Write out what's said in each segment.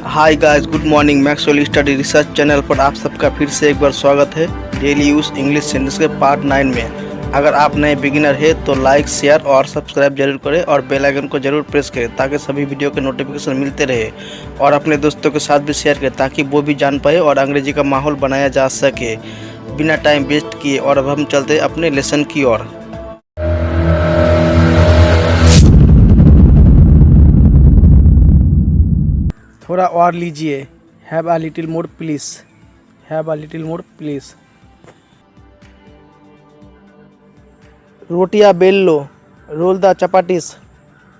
Hi guys, good morning. Maxwell study research channel पर आप सबका फिर से एक बार स्वागत है डेली यूज इंग्लिश सेंटेंस के पार्ट 9 में। अगर आप नए बिगिनर हैं तो लाइक, शेयर और सब्सक्राइब जरूर करें और बेल आइकन को जरूर प्रेस करें ताकि सभी वीडियो के नोटिफिकेशन मिलते रहे। और अपने दोस्तों के साथ भी शेयर करें ताकि वो भी जान पाए और अंग्रेजी का माहौल बनाया जा सके। बिना टाइम वेस्ट किए और अब हम चलते हैं अपने लेसन की ओर। थोड़ा और लीजिए। Have a little more please. Have a little more please. रोटियां बेल लो। Roll the chapatis.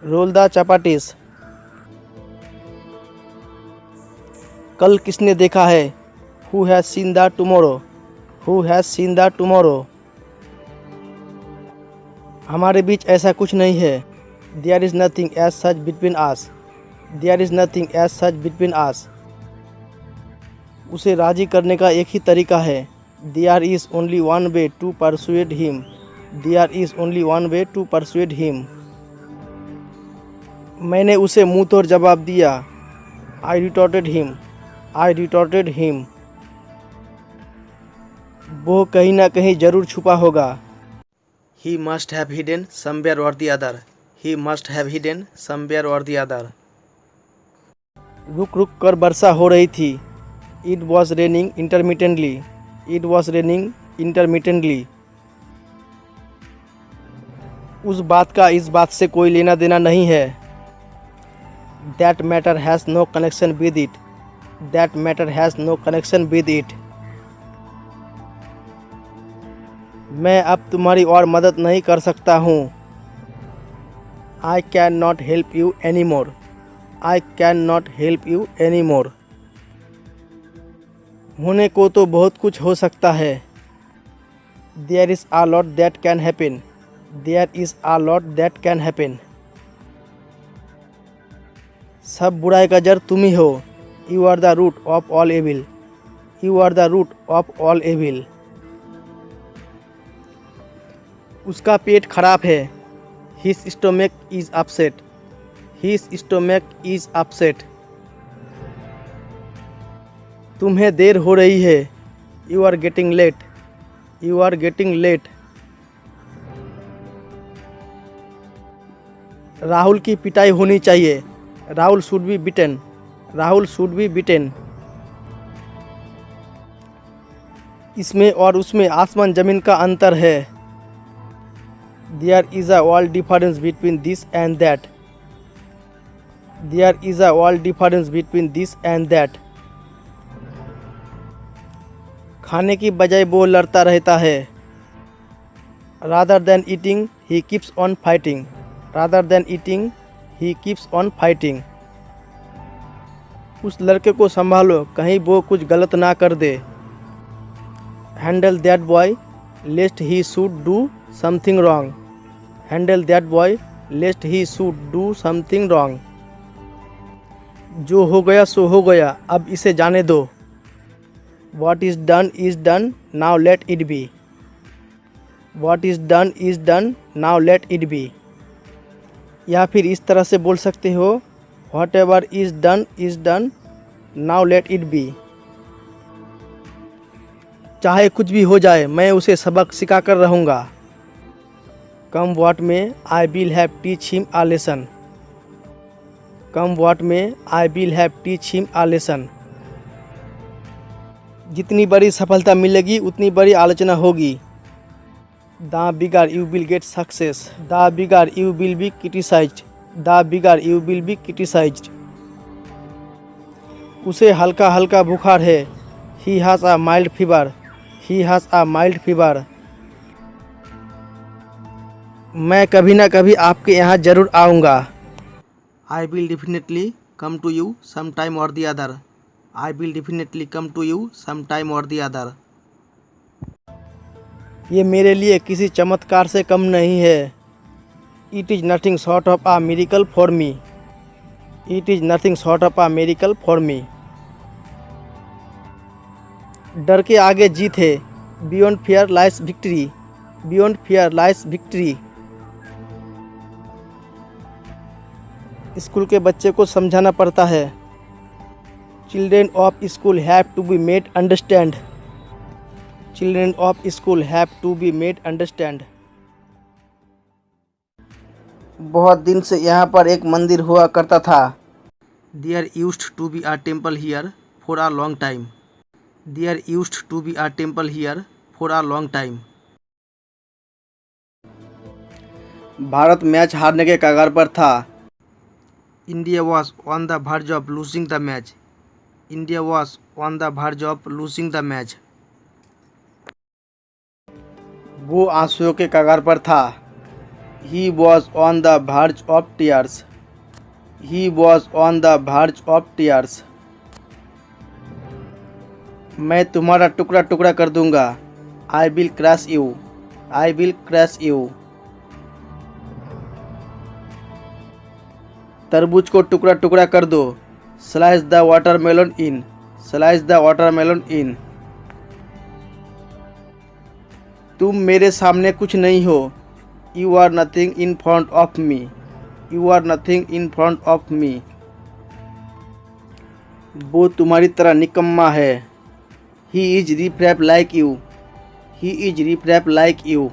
Roll the chapatis. कल किसने देखा है? Who has seen the tomorrow. Who has seen the tomorrow. हमारे बीच ऐसा कुछ नहीं है। There is nothing as such between us. There is nothing as such between us. उसे राजी करने का एक ही तरीका है। There is only one way to persuade him. There is only one way to persuade him. मैंने उसे मुंह तोड़ जवाब दिया। I retorted him. I retorted him. वो कहीं ना कहीं जरूर छुपा होगा। He must have hidden somewhere or the other. He must have hidden somewhere or the other. रुक रुक कर वर्षा हो रही थी। It was raining intermittently. It was raining intermittently. उस बात का इस बात से कोई लेना देना नहीं है। That matter has no connection with it. That matter has no connection with it. मैं अब तुम्हारी और मदद नहीं कर सकता हूँ। I can not help you any more. I can not help you any more. होने को तो बहुत कुछ हो सकता है। There is a lot that can happen. There is a lot that can happen. सब बुराई का जड़ तुम ही हो। You are the root of all evil. You are the root of all evil. उसका पेट खराब है। His stomach is upset. His stomach is upset. तुम्हें देर हो रही है। You are getting late. You are getting late. Rahul की पिटाई होनी चाहिए। Rahul should be beaten. Rahul should be beaten. इसमें और उसमें आसमान जमीन का अंतर है। There is a world difference between this and that. There is a world difference between this and that. खाने की बजाय वो लड़ता रहता है। Rather than eating he keeps on fighting. Rather than eating he keeps on fighting. उस लड़के को संभालो कहीं वो कुछ गलत ना कर दे। Handle that boy lest he should do something wrong. Handle that boy lest he should do something wrong. जो हो गया सो हो गया, अब इसे जाने दो। What is done, now let it be. What is done, now let it be. या फिर इस तरह से बोल सकते हो, Whatever is done, now let it be. चाहे कुछ भी हो जाए मैं उसे सबक सिखा कर रहूँगा। Come what may, I will have teach him a lesson. Come what may, I will have teach him a lesson. जितनी बड़ी सफलता मिलेगी उतनी बड़ी आलोचना होगी। The bigger you will get success, the bigger you will be criticised, the bigger you will be criticised. उसे हल्का हल्का बुखार है। He has a mild fever. He has a mild fever. मैं कभी ना कभी आपके यहाँ जरूर आऊँगा। I will definitely come to you some time or the other. I will definitely come to you sometime or the other. ये मेरे लिए किसी चमत्कार से कम नहीं है। It is nothing short of a miracle for me. It is nothing short of a miracle for me. डर के आगे जीत है। Beyond fear lies victory. Beyond fear lies victory. School के बच्चे को समझाना पड़ता है। Children of school have to be made understand. Children of school have to be made understand. बहुत दिन से यहाँ पर एक मंदिर हुआ करता था. There used to be a temple here for a long time. There used to be a temple here for a long time. Bharat match हारने के कगार पर था. India was on the verge of losing the match. India was on the verge of losing the match. वो आंसुओं के कगार पर था. He was on the verge of tears. He was on the verge of tears. मैं तुम्हारा टुकड़ा टुकड़ा कर दूंगा. I will crush you. I will crush you. तरबूज को टुकड़ा टुकड़ा कर दो. Slice the watermelon in. Slice the watermelon in. तुम मेरे सामने कुछ नहीं हो. You are nothing in front of me. You are nothing in front of me. वो तुम्हारी तरह निकम्मा है. He is riff-raff like you. He is riff-raff like you.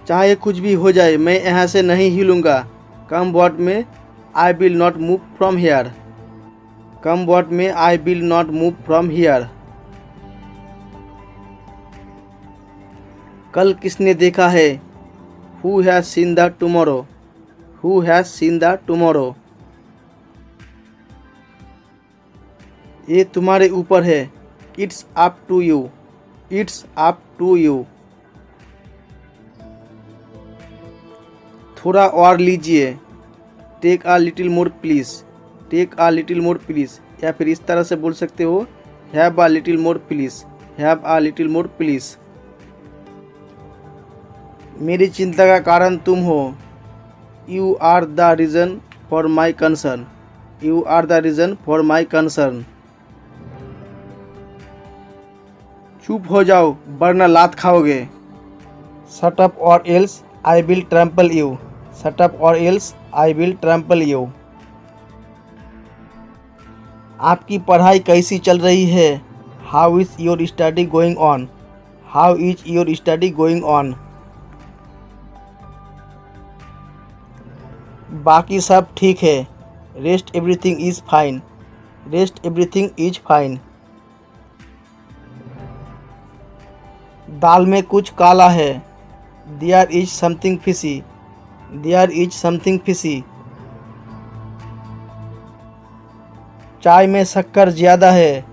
चाहे कुछ भी हो जाए मैं यहाँ से नहीं हिलूँगा. Come what may, I will not move from here. Come what may, I will not move from here. कल किसने देखा है? Who has seen the tomorrow? Who has seen the tomorrow? ये तुम्हारे ऊपर है. It's up to you. It's up to you. थोड़ा और लीजिए. Take a little more please. Take a little more please. या फिर इस तरह से बोल सकते हो. Have a little more please. Have a little more please. मेरी चिंता का कारण तुम हो. You are the reason for my concern. You are the reason for my concern. चुप हो जाओ वरना लात खाओगे. Shut up or else I will trample you. Shut up or else I will trample you. आपकी पढ़ाई कैसी चल रही है? How is your study going on? How is your study going on? बाकी सब ठीक है. Rest everything is fine. Rest everything is fine. दाल में कुछ काला है. There is something fishy. There is something fishy. चाय में शक्कर ज़्यादा है.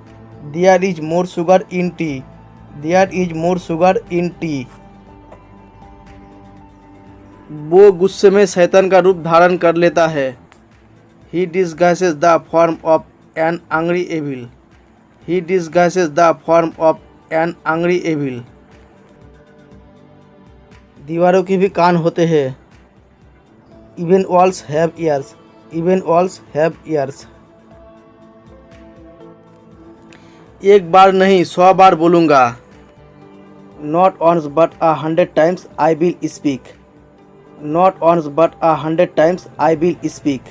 There is more sugar in tea. There is more sugar in tea. वो गुस्से में शैतान का रूप धारण कर लेता है. He disguises the form of an angry evil. He disguises the form of an angry evil. दीवारों के भी कान होते हैं. Even walls have ears. Even walls have ears. एक बार नहीं 100 बार बोलूँगा. Not once but 100 times I will speak. Not once but 100 times I will speak.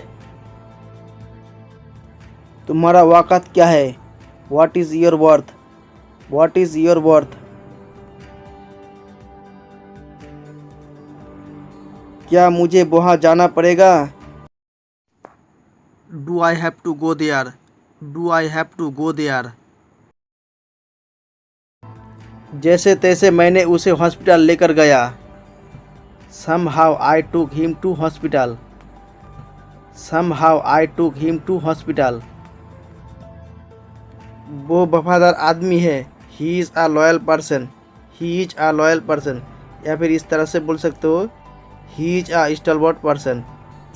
तुम्हारा वक़्त क्या है? What is your worth? What is your worth? क्या मुझे वहाँ जाना पड़ेगा? Do I have to go there? Do I have to go there? जैसे तैसे मैंने उसे हॉस्पिटल लेकर गया. Somehow I took him to hospital. Somehow I took him to hospital. वो वफादार आदमी है. He is a loyal person. He is a loyal person. या फिर इस तरह से बोल सकते हो. He is a stalwart person.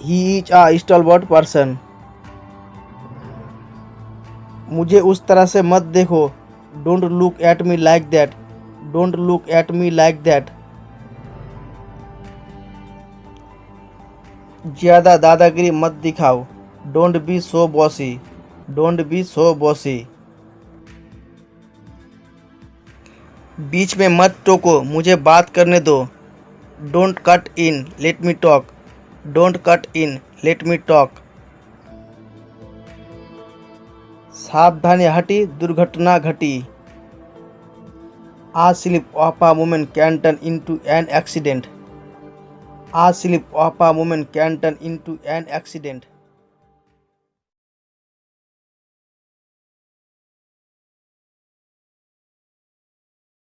He is a stalwart person. मुझे उस तरह से मत देखो. Don't look at me like that. Don't look at me like that. ज़्यादा दादागिरी मत दिखाओ. Don't be so bossy. Don't be so bossy. बीच में मत टोको. मुझे बात करने दो. Don't cut in. Let me talk. Don't cut in. Let me talk. सावधानी हटी दुर्घटना घटी। A slip of a woman can turn into an accident। A slip of a woman can turn into an accident।